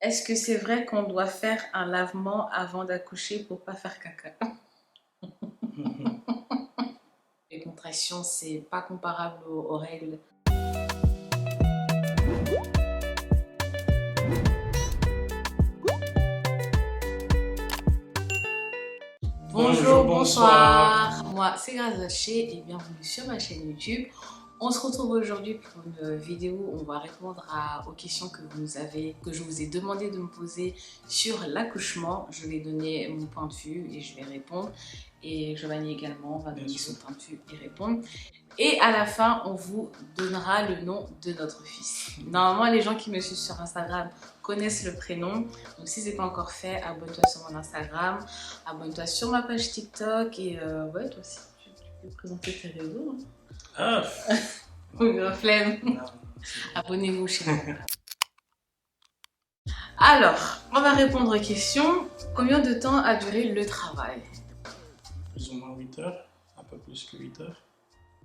Est-ce que c'est vrai qu'on doit faire un lavement avant d'accoucher pour pas faire caca? Les contractions, c'est pas comparable aux règles. Bonjour, Bonjour, bonsoir. bonsoir. Moi, c'est Grazaché et bienvenue sur ma chaîne YouTube. On se retrouve aujourd'hui pour une vidéo où on va répondre aux questions que je vous ai demandé de me poser sur l'accouchement. Je vais donner mon point de vue et je vais répondre. Et Giovanni également va donner son point de vue et répondre. Et à la fin, on vous donnera le nom de notre fils. Normalement, les gens qui me suivent sur Instagram connaissent le prénom. Donc si ce n'est pas encore fait, abonne-toi sur mon Instagram, abonne-toi sur ma page TikTok et ouais, toi aussi, tu peux présenter tes réseaux. Ah, Flemme. Abonnez-vous chez moi. Alors, on va répondre aux questions. Combien de temps a duré le travail? plus ou moins 8 heures, un peu plus que 8 heures.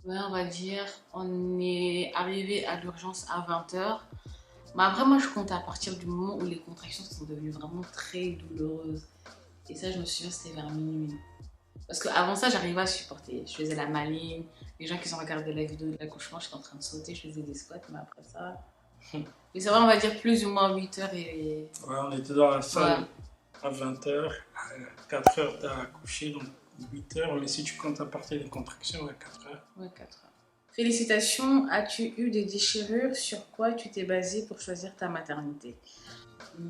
Ouais, on va dire, on est arrivé à l'urgence à 20h. Mais après, moi, je compte à partir du moment où les contractions sont devenues vraiment très douloureuses. Et ça, je me souviens, c'était vers minuit. Parce qu'avant ça, j'arrivais à supporter. Je faisais la maligne. Les gens qui ont regardé la vidéo de l'accouchement, j'étais en train de sauter, je faisais des squats. Mais après ça... Mais c'est vrai, on va dire plus ou moins 8 heures et... Ouais, on était dans la salle à 20 heures, à 4 heures t'as accouché, donc 8 heures, mais si tu comptes à partir des contractions, ouais, 4 heures. Ouais, 4 heures. Félicitations, as-tu eu des déchirures? Sur quoi tu t'es basé pour choisir ta maternité?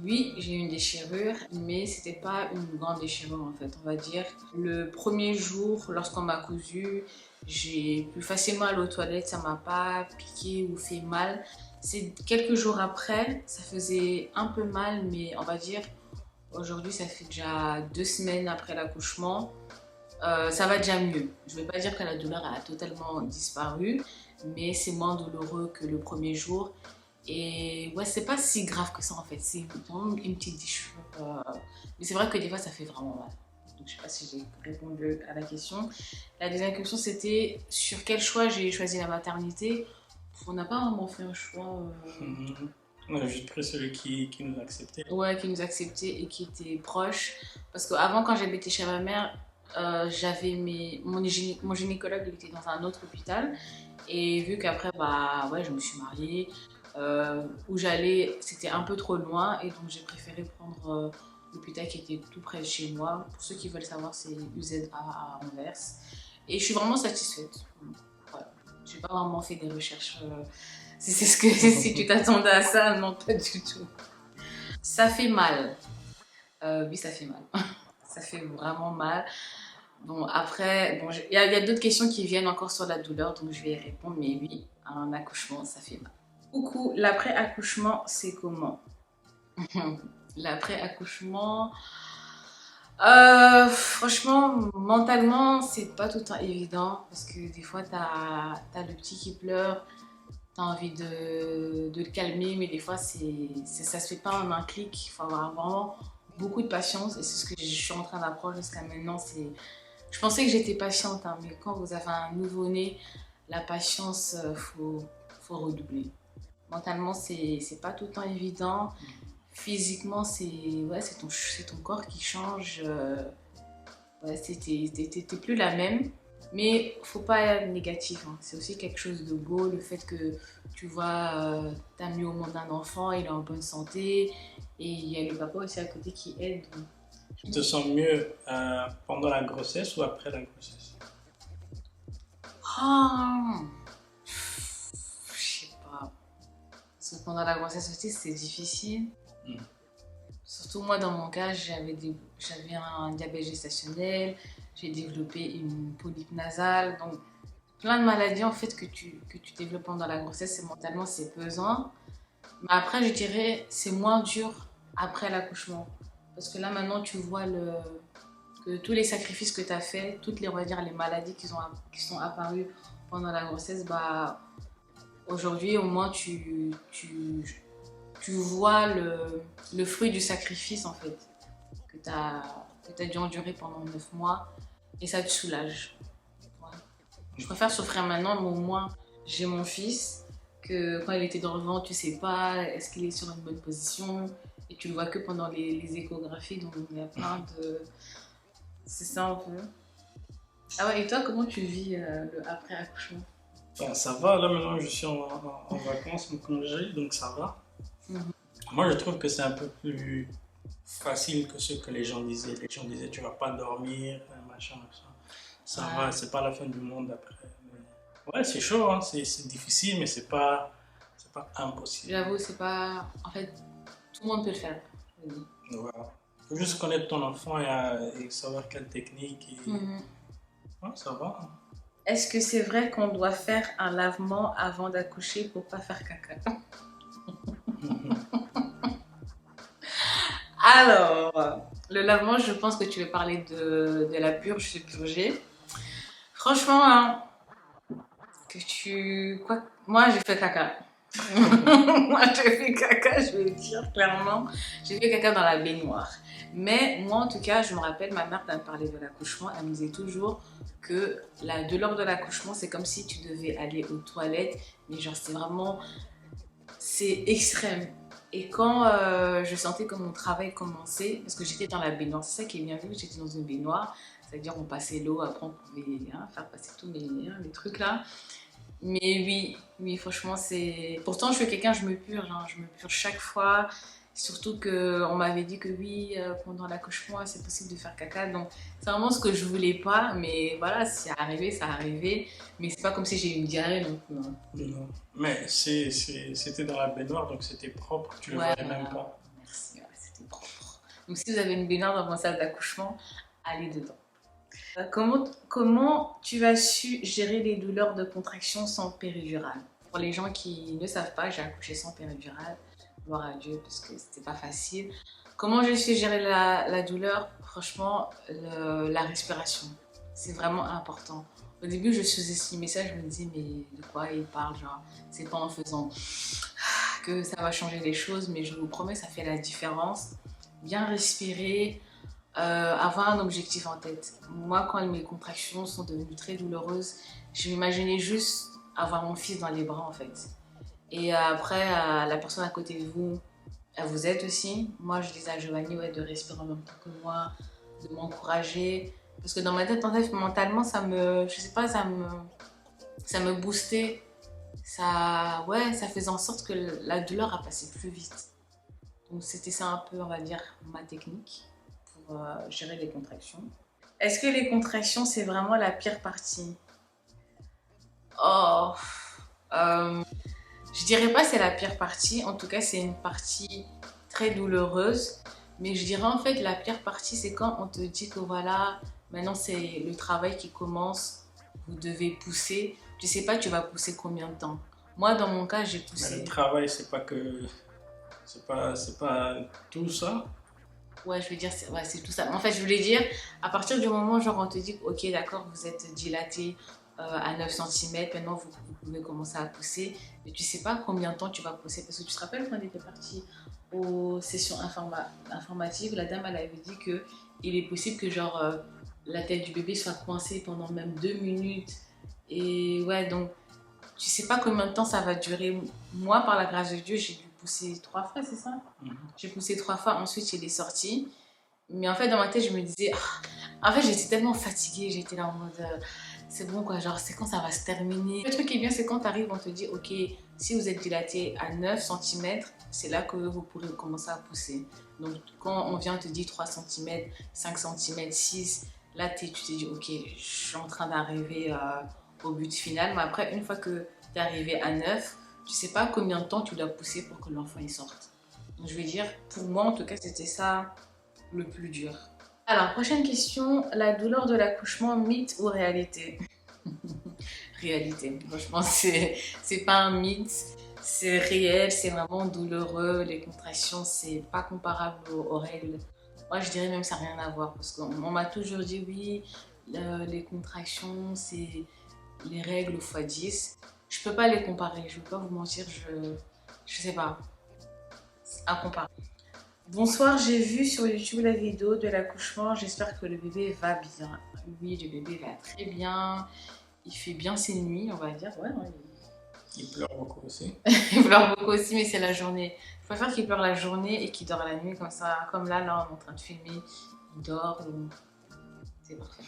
Oui, j'ai eu une déchirure, mais c'était pas une grande déchirure en fait, on va dire. Le premier jour, lorsqu'on m'a cousu, j'ai pu facilement aller aux toilettes, ça m'a pas piqué ou fait mal. C'est quelques jours après, ça faisait un peu mal, mais on va dire, aujourd'hui ça fait déjà 2 semaines après l'accouchement, ça va déjà mieux. Je vais pas dire que la douleur a totalement disparu, mais c'est moins douloureux que le premier jour. Et ouais, c'est pas si grave que ça en fait, c'est vraiment une petite déchirure. Mais c'est vrai que des fois ça fait vraiment mal. Donc je sais pas si j'ai répondu à la question. La deuxième question c'était sur quel choix j'ai choisi la maternité. On n'a pas vraiment fait un choix. On a juste pris celui qui nous acceptait. Ouais, qui nous acceptait et qui était proche. Parce qu'avant, quand j'habitais chez ma mère, j'avais mon gynécologue, il était dans un autre hôpital. Et vu qu'après, bah ouais, je me suis mariée, où j'allais, c'était un peu trop loin. Et donc, j'ai préféré prendre l'hôpital qui était tout près de chez moi. Pour ceux qui veulent savoir, c'est UZA à Anvers. Et je suis vraiment satisfaite. Voilà. J'ai pas vraiment fait des recherches. C'est ce que si tu t'attendais à ça, non, pas du tout. Ça fait mal. Oui, ça fait mal. Ça fait vraiment mal. Bon, après, bon, il y a d'autres questions qui viennent encore sur la douleur, donc je vais y répondre. Mais oui, un accouchement, ça fait mal. Coucou, l'après-accouchement, c'est comment? L'après-accouchement, franchement, mentalement, c'est pas tout le temps évident parce que des fois, t'as le petit qui pleure, t'as envie de le calmer, mais des fois, ça se fait pas en un clic. Il faut avoir vraiment beaucoup de patience et c'est ce que je suis en train d'apprendre jusqu'à maintenant. Je pensais que j'étais patiente, hein, mais quand vous avez un nouveau-né, la patience, faut redoubler. Mentalement, c'est pas tout le temps évident. Physiquement, c'est ton corps qui change. Ouais, t'es plus la même. Mais faut pas être négatif, hein. C'est aussi quelque chose de beau, le fait que tu vois, t'as mis au monde un enfant, il est en bonne santé. Et il y a le papa aussi à côté qui aide. Donc... Tu te sens mieux pendant la grossesse ou après la grossesse? Ah, je sais pas. Parce que pendant la grossesse aussi, c'est difficile. Surtout moi, dans mon cas, j'avais un diabète gestationnel, j'ai développé une polype nasale, donc plein de maladies en fait que tu développes pendant la grossesse, et mentalement c'est pesant. Mais après, je dirais c'est moins dur après l'accouchement. Parce que là maintenant, tu vois que tous les sacrifices que tu as fait, toutes les, on va dire, les maladies qui sont apparues pendant la grossesse, bah aujourd'hui au moins tu vois le fruit du sacrifice en fait que tu as dû endurer pendant 9 mois et ça te soulage. Ouais. Je préfère souffrir maintenant, mais au moins j'ai mon fils que quand il était dans le ventre, tu sais pas est-ce qu'il est sur une bonne position, Et tu le vois que pendant les échographies, donc il y a plein de... C'est ça un peu. Ah ouais, et toi, comment tu vis le après accouchement? Bon, ça va, là maintenant je suis en vacances, en congé, donc ça va. Moi je trouve que c'est un peu plus facile que ce que les gens disaient. Les gens disaient tu vas pas dormir, machin, machin. Ça va, c'est pas la fin du monde après. Mais... Ouais, c'est chaud, hein, c'est difficile, mais c'est pas impossible. J'avoue, c'est pas... En fait, tout le monde peut le faire. Voilà. Faut juste connaître ton enfant et savoir quelle technique. Et... Ouais, ça va. Est-ce que c'est vrai qu'on doit faire un lavement avant d'accoucher pour pas faire caca? Alors, le lavement, je pense que tu veux parler de la purge, se purger. Franchement, hein, moi, j'ai fait caca. Moi, j'ai fait caca, je vais le dire clairement. J'ai fait caca dans la baignoire. Mais moi, en tout cas, je me rappelle, ma mère, quand elle parlait de l'accouchement, elle me disait toujours que la douleur de l'accouchement, c'est comme si tu devais aller aux toilettes. Mais genre, c'est vraiment... C'est extrême. Et quand je sentais que mon travail commençait, parce que j'étais dans la baignoire, c'est ça qui est bien vu, j'étais dans une baignoire, c'est-à-dire on passait l'eau, après on pouvait faire passer tous les trucs là. Mais oui, franchement, c'est... Pourtant, je suis quelqu'un, je me purge, hein, je me purge chaque fois. Surtout qu'on m'avait dit que oui, pendant l'accouchement, c'est possible de faire caca. Donc, c'est vraiment ce que je voulais pas. Mais voilà, c'est arrivé, ça arrivé. Mais c'est pas comme si j'ai eu une diarrhée non plus. Hein. Non. Mais c'était dans la baignoire, donc c'était propre, tu le voyais même pas. Merci, ouais, c'était propre. Donc, si vous avez une baignoire dans votre salle d'accouchement, allez dedans. Comment tu as su gérer les douleurs de contraction sans péridurale? Pour les gens qui ne savent pas, j'ai accouché sans péridurale, gloire à Dieu, parce que c'était pas facile. Comment j'ai su gérer la douleur? Franchement, la respiration, c'est vraiment important. Au début, je sous-estimais ça, je me disais, mais de quoi il parle? Genre, c'est pas en faisant que ça va changer les choses, mais je vous promets, ça fait la différence. Bien respirer, avoir un objectif en tête. Moi, quand mes contractions sont devenues très douloureuses, je m'imaginais juste avoir mon fils dans les bras en fait. Et après, la personne à côté de vous, elle vous aide aussi. Moi, je disais à Giovanni ouais, de respirer en même temps que moi, de m'encourager. Parce que dans ma tête, en fait, mentalement, je sais pas, ça me boostait. Ouais, ça faisait en sorte que la douleur a passé plus vite. Donc c'était ça un peu, on va dire, ma technique pour gérer les contractions. Est-ce que les contractions, c'est vraiment la pire partie? Oh, je dirais pas c'est la pire partie. En tout cas, c'est une partie très douloureuse. Mais je dirais en fait la pire partie, c'est quand on te dit que voilà, maintenant c'est le travail qui commence. Vous devez pousser. Tu sais pas, tu vas pousser combien de temps. Moi, dans mon cas, j'ai poussé. Mais le travail, c'est pas tout ça. Ouais, je veux dire, c'est tout ça. En fait, je voulais dire, à partir du moment genre on te dit, ok, d'accord, vous êtes dilaté à 9 cm, maintenant vous pouvez commencer à pousser, mais tu sais pas combien de temps tu vas pousser. Parce que tu te rappelles quand on était parti aux sessions informatives, la dame, elle avait dit qu'il est possible que genre la tête du bébé soit coincée pendant même 2 minutes. Et ouais, donc tu sais pas combien de temps ça va durer. Moi, par la grâce de Dieu, j'ai dû pousser 3 fois, c'est ça? J'ai poussé 3 fois, ensuite il est sorti. Mais en fait, dans ma tête, je me disais... En fait, j'étais tellement fatiguée, j'étais là en mode... c'est bon quoi, genre c'est quand ça va se terminer. Le truc qui est bien, c'est quand tu arrives, on te dit, ok, si vous êtes dilaté à 9 cm, c'est là que vous pourrez commencer à pousser. Donc quand on vient te dire 3 cm, 5 cm, 6, là tu te dis, ok, je suis en train d'arriver au but final. Mais après, une fois que tu es arrivé à 9, tu sais pas combien de temps tu dois pousser pour que l'enfant il sorte. Donc je vais dire, pour moi en tout cas, c'était ça le plus dur. Alors, prochaine question, la douleur de l'accouchement, mythe ou réalité? Réalité, franchement, c'est pas un mythe, c'est réel, c'est vraiment douloureux, les contractions, c'est pas comparable aux règles. Moi, je dirais même ça n'a rien à voir, parce qu'on m'a toujours dit, oui, les contractions, c'est les règles x10. Je peux pas les comparer, je vais pas vous mentir, je sais pas, à comparer. Bonsoir, j'ai vu sur YouTube la vidéo de l'accouchement, j'espère que le bébé va bien. Oui, le bébé va très bien, il fait bien ses nuits, on va dire. Ouais, Il pleure beaucoup aussi. Il pleure beaucoup aussi, mais c'est la journée. Je préfère qu'il pleure la journée et qu'il dort la nuit, comme ça. Comme là, on est en train de filmer. Il dort, donc c'est parfait.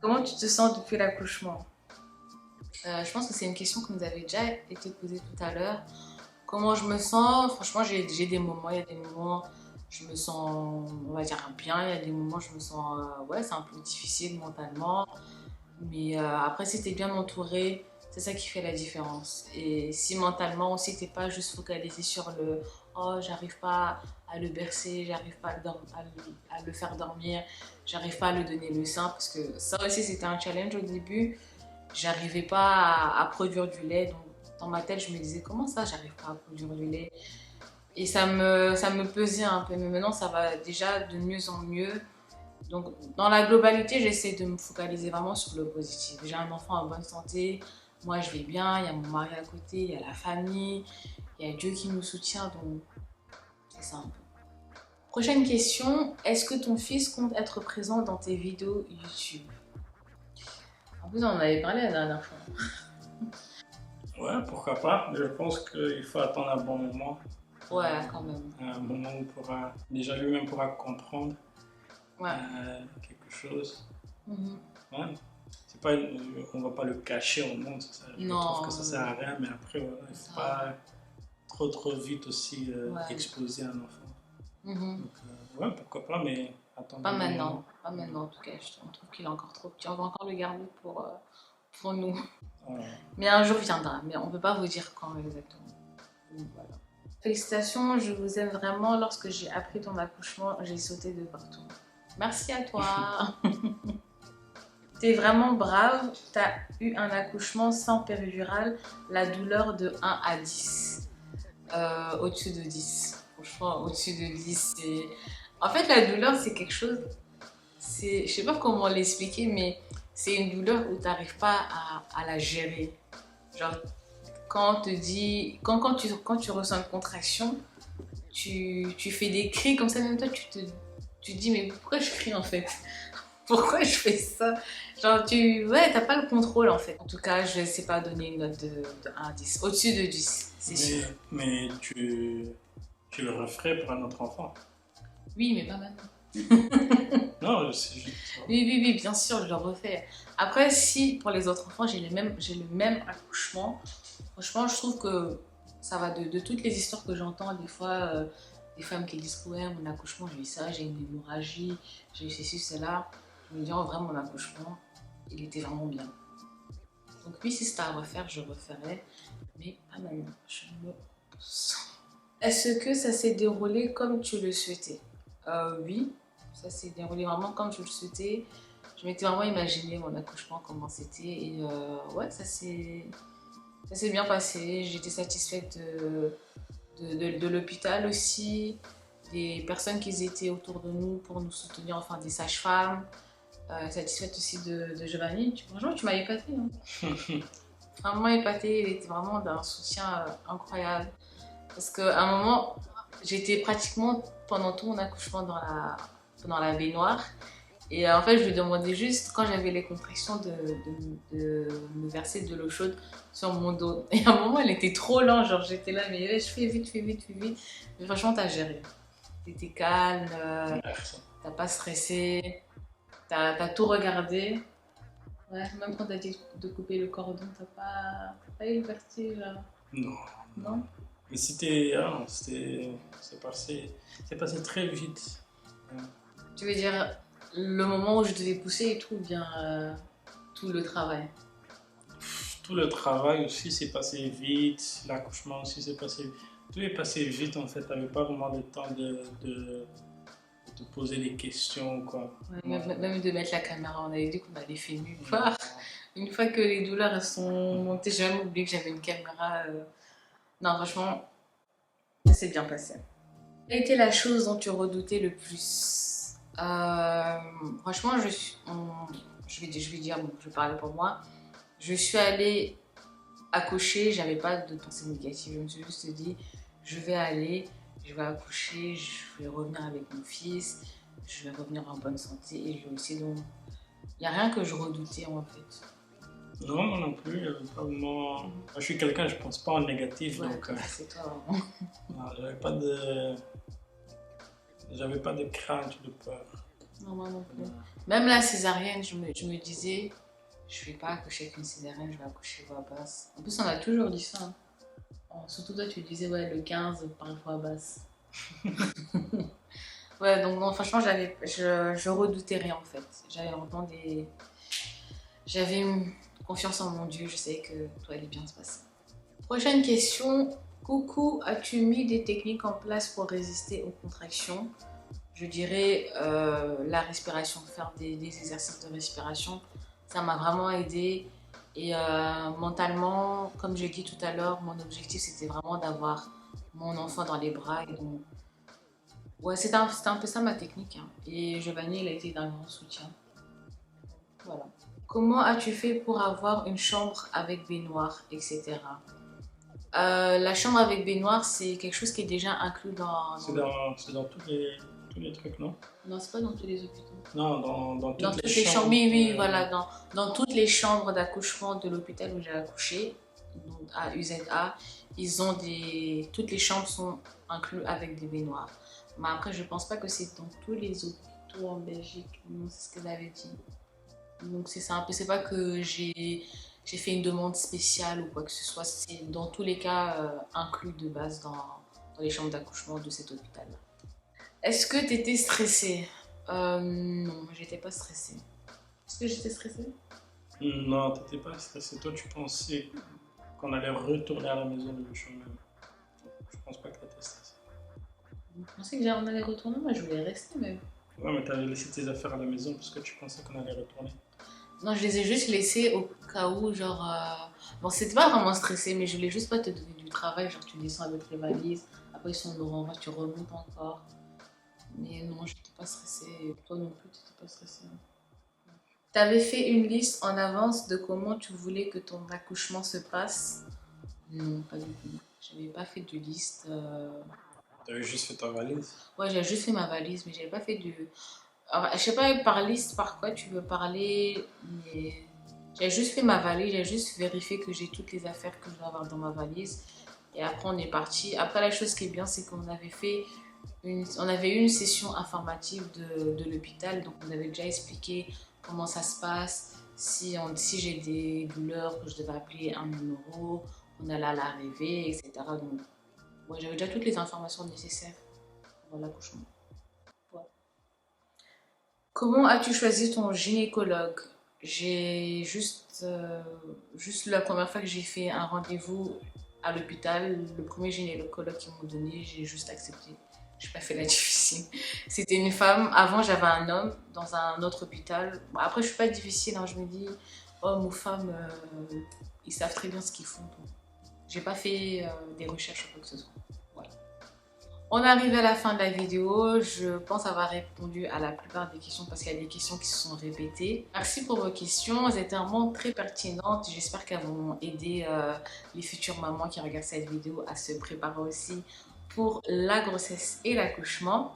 Comment tu te sens depuis l'accouchement? Je pense que c'est une question qui nous avait déjà été posée tout à l'heure. Comment je me sens? Franchement, j'ai des moments. Il y a des moments, je me sens, on va dire, bien. Il y a des moments, je me sens, ouais, c'est un peu difficile mentalement. Mais après, si t'es bien entouré, c'est ça qui fait la différence. Et si mentalement aussi, t'es pas juste focalisé sur le oh, j'arrive pas à le bercer, j'arrive pas à le faire dormir, j'arrive pas à lui donner le sein, parce que ça aussi, c'était un challenge au début. J'arrivais pas à produire du lait. Donc, dans ma tête, je me disais comment ça, j'arrive pas à produire du lait. Et ça me pesait un peu. Mais maintenant, ça va déjà de mieux en mieux. Donc, dans la globalité, j'essaie de me focaliser vraiment sur le positif. J'ai un enfant en bonne santé, moi je vais bien, il y a mon mari à côté, il y a la famille, il y a Dieu qui nous soutient, donc c'est ça un peu. Prochaine question, est-ce que ton fils compte être présent dans tes vidéos YouTube? En plus, on en avait parlé la dernière fois. Ouais, pourquoi pas. Je pense qu'il faut attendre un bon moment. Ouais, quand même. Un moment où déjà lui-même pourra comprendre Ouais. quelque chose. Mhm. Ouais. C'est pas, on va pas le cacher au monde. Ça. Je trouve que ça sert à rien, mais après, voilà, il ne faut pas trop vite aussi exposer un enfant. Donc, ouais, pourquoi pas, mais attendre. Pas maintenant, pas maintenant en tout cas. On trouve qu'il est encore trop petit. On va encore le garder pour nous. Mais un jour viendra, mais on ne peut pas vous dire quand exactement. Donc, voilà. Félicitations, je vous aime vraiment. Lorsque j'ai appris ton accouchement, j'ai sauté de partout. Merci à toi. T'es vraiment brave. T'as eu un accouchement sans péridurale. La douleur de 1 à 10. Au-dessus de 10. Franchement, au-dessus de 10, c'est... En fait, la douleur, c'est quelque chose... Je sais pas comment l'expliquer, mais c'est une douleur où t'arrives pas à la gérer. Genre, quand on te dit... Quand tu ressens une contraction, tu fais des cris comme ça, même toi, tu te dis, mais pourquoi je crie en fait? Pourquoi je fais ça? Genre, ouais, t'as pas le contrôle en fait. En tout cas, je ne sais pas donner une note de 1 à 10. Au-dessus de 10, c'est sûr. Mais tu le referais pour un autre enfant? Oui, mais pas maintenant. Non, c'est juste ça. Oui, bien sûr, je le refais. Après, si pour les autres enfants, j'ai le même accouchement, franchement, je trouve que ça va de toutes les histoires que j'entends, des fois, des femmes qui disent ouais, mon accouchement, j'ai eu ça, j'ai eu une hémorragie, j'ai eu ceci, cela. Je me dis en vrai, mon accouchement, il était vraiment bien. Donc oui, si c'était à refaire, je referais, mais pas maintenant. Je me sens. Est-ce que ça s'est déroulé comme tu le souhaitais? Oui, ça s'est déroulé vraiment comme je le souhaitais. Je m'étais vraiment imaginé mon accouchement, comment c'était. Et ouais, ça s'est bien passé. J'étais satisfaite de l'hôpital aussi, des personnes qui étaient autour de nous pour nous soutenir, enfin des sages-femmes. Satisfaite aussi de Giovanni. Franchement, tu m'as épaté. Hein. Vraiment épaté. Il était vraiment d'un soutien incroyable. Parce qu'à un moment, j'étais pratiquement pendant tout mon accouchement dans la baignoire. Et en fait, je lui demandais juste, quand j'avais les contractions, de me verser de l'eau chaude sur mon dos. Et à un moment, elle était trop lente. Genre, j'étais là, mais je fais vite. Mais franchement, t'as géré. T'étais calme, t'as pas stressé. T'as tout regardé. Ouais, même quand t'as dit de couper le cordon, t'as pas eu le vertige. Non. Non? Mais c'est passé très vite. Tu veux dire le moment où je devais pousser et tout, ou bien tout le travail? Tout le travail aussi s'est passé vite, l'accouchement aussi s'est passé vite. Tout est passé vite en fait, t'avais pas vraiment le temps de te poser des questions quoi. Ouais, même de mettre la caméra, on avait dit qu'on allait filmer une fois. Une fois que les douleurs sont montées, j'ai même oublié que j'avais une caméra. Non, franchement, ça s'est bien passé. Quelle était la chose dont tu redoutais le plus? Franchement, je vais dire, bon, je vais parler pour moi. Je suis allée accoucher, j'avais pas de pensée négative. Je me suis juste dit, je vais accoucher, je vais revenir avec mon fils, je vais revenir en bonne santé et je vais aussi donc. Il n'y a rien que je redoutais en fait. Non, moi non plus. Il y avait pas vraiment... Moi, je suis quelqu'un, je pense pas en négatif. Ouais, Donc, c'est toi vraiment. non, j'avais pas de crainte, de peur. Non, moi non plus. Même la césarienne, je me disais, je vais pas accoucher avec une césarienne, je vais accoucher voix basse. En plus, on a toujours dit ça. Hein. Surtout toi, tu disais, ouais, le 15 par voix basse. Ouais, donc non, franchement, je redoutais rien en fait. J'avais vraiment des... J'avais confiance en mon Dieu, je savais que tout allait bien se passer. Prochaine question. Coucou, as-tu mis des techniques en place pour résister aux contractions? Je dirais la respiration, faire des exercices de respiration. Ça m'a vraiment aidé. Et mentalement, comme j'ai dit tout à l'heure, mon objectif c'était vraiment d'avoir mon enfant dans les bras. Et donc, ouais, c'était un peu ça ma technique. Hein. Et Giovanni, il a été d'un grand soutien. Voilà. Comment as-tu fait pour avoir une chambre avec baignoire, etc. La chambre avec baignoire, c'est quelque chose qui est déjà inclus dans... C'est dans tous les trucs, non? Non, c'est pas dans tous les hôpitaux. Non, dans toutes les chambres. chambres. Oui, oui, voilà. Dans toutes les chambres d'accouchement de l'hôpital où j'ai accouché, donc à UZA, toutes les chambres sont incluses avec des baignoires. Mais après, je pense pas que c'est dans tous les hôpitaux en Belgique. Non, c'est ce que j'avais dit. Donc c'est ça un peu, c'est pas que j'ai fait une demande spéciale ou quoi que ce soit, c'est dans tous les cas inclus de base dans les chambres d'accouchement de cet hôpital-là. Est-ce que tu étais stressée? Non, j'étais pas stressée. Est-ce que j'étais stressée? Non, t'étais pas stressée. Toi, tu pensais qu'on allait retourner à la maison le jour même. Je pense pas que t'étais stressée. Vous pensez que on allait retourner? Moi, je voulais rester même. Ouais, mais t'avais laissé tes affaires à la maison parce que tu pensais qu'on allait retourner. Non, je les ai juste laissés au cas où, genre... Bon, c'était pas vraiment stressé, mais je voulais juste pas te donner du travail. Genre, tu descends avec les valises, après ils sont au tu remontes encore. Mais non, j'étais pas stressée. Toi non plus, t'étais pas stressée. T'avais fait une liste en avance de comment tu voulais que ton accouchement se passe? Non, pas du tout. J'avais pas fait de liste. T'avais juste fait ta valise? Ouais, j'ai juste fait ma valise, mais j'avais pas fait de... Alors, je sais pas par liste par quoi tu veux parler, mais j'ai juste fait ma valise, j'ai juste vérifié que j'ai toutes les affaires que je dois avoir dans ma valise. Et après, on est parti. Après, la chose qui est bien, c'est qu'on avait fait on avait eu une session informative de l'hôpital, donc on avait déjà expliqué comment ça se passe, si j'ai des douleurs, que je devais appeler un numéro, on allait à l'arrivée, etc. Donc, ouais, j'avais déjà toutes les informations nécessaires pour l'accouchement. Ouais. Comment as-tu choisi ton gynécologue? J'ai juste la première fois que j'ai fait un rendez-vous à l'hôpital, le premier gynécologue qu'ils m'ont donné, j'ai juste accepté. Je n'ai pas fait la difficile. C'était une femme. Avant, j'avais un homme dans un autre hôpital. Bon, après, je ne suis pas difficile. Hein. Je me dis, hommes ou femmes, ils savent très bien ce qu'ils font. Je n'ai pas fait des recherches ou quoi que ce soit. Voilà. On arrive à la fin de la vidéo. Je pense avoir répondu à la plupart des questions parce qu'il y a des questions qui se sont répétées. Merci pour vos questions. Elles étaient vraiment très pertinentes. J'espère qu'elles vont aider les futures mamans qui regardent cette vidéo à se préparer aussi pour la grossesse et l'accouchement.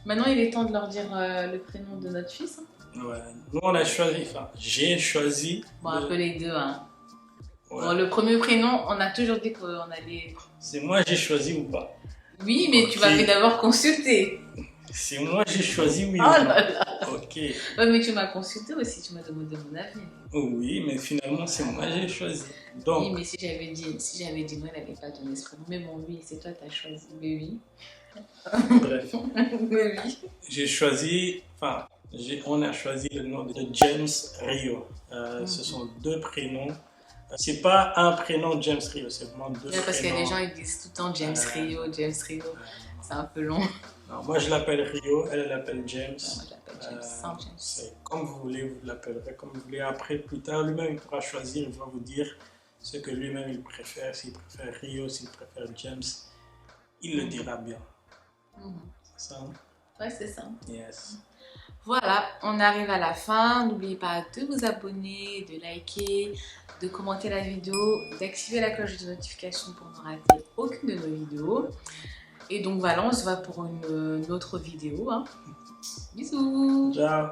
Maintenant, il est temps de leur dire le prénom de notre fils. Hein. Ouais, nous on a choisi, enfin, j'ai choisi. Bon, un peu les deux. Hein. Ouais. Bon, le premier prénom, on a toujours dit qu'on allait... C'est moi j'ai choisi ou pas? Oui, mais okay. Tu m'avais d'abord consulté. C'est moi j'ai choisi, oui. Oh là là. Ok. Ouais, mais tu m'as consulté aussi, tu m'as demandé mon avis. Oui, mais finalement c'est moi j'ai choisi. Donc... Oui, mais si j'avais dit non, elle n'allait pas donner ce prénom. Mais bon, oui, c'est toi qui as choisi. Mais oui. Bref. Mais oui. J'ai choisi, enfin, on a choisi le nom de James Rio. Ce sont deux prénoms. C'est pas un prénom James Rio, c'est vraiment deux prénoms. Parce qu'il y a des gens qui disent tout le temps James Rio, James Rio. C'est un peu long. Non, moi je l'appelle Rio, elle l'appelle James. Ouais, moi je l'appelle James, sans James. C'est comme vous voulez, vous l'appellerez comme vous voulez. Après, plus tard, lui-même il pourra choisir, il va vous dire ce que lui-même il préfère, s'il préfère Rio, s'il préfère James. Il le dira bien. C'est ça? Ouais, c'est ça. Yes. Voilà, on arrive à la fin. N'oubliez pas de vous abonner, de liker, de commenter la vidéo, d'activer la cloche de notification pour ne rater aucune de nos vidéos. Et donc voilà, on se voit pour une autre vidéo. Hein. Bisous. Ciao.